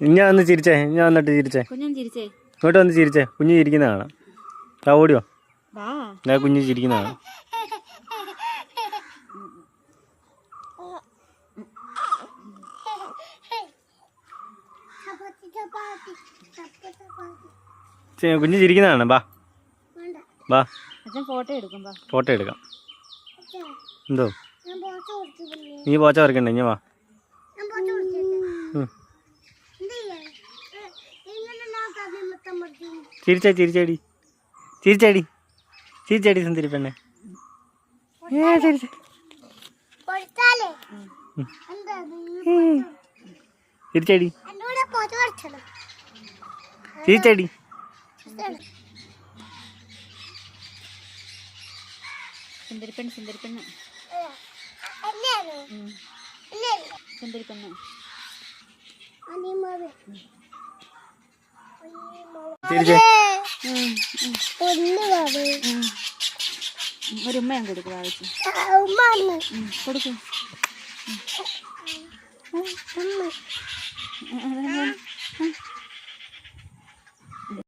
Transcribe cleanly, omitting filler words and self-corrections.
ഞാൻ ഒന്ന് ചിരിച്ചേ, ഞാൻ വന്നിട്ട് ചിരിച്ചേ, ഇങ്ങോട്ട് വന്ന് ചിരിച്ചേ. കുഞ്ഞ് ചിരിക്കുന്ന കാണാം. ഓടിയോ, ഞാൻ കുഞ്ഞ് ചിരിക്കുന്ന കാണാം. കുഞ്ഞ് ചിരിക്കുന്ന കാണാം. ബാ ബാ ഫോട്ടോ എടുക്കാം. എന്തോ നീ പോച്ച വരക്കണ്ടേ? ഇഞ്ഞ വാ. ചിരിച്ചാടി സുന്ദരി പെണ്ണെ. ചിരിച്ചാടി സുന്ദരിപ്പെണ്ണ് ഒരു ഉമ്മ ഞാൻ കൊടുക്കും. കൊടുക്കും.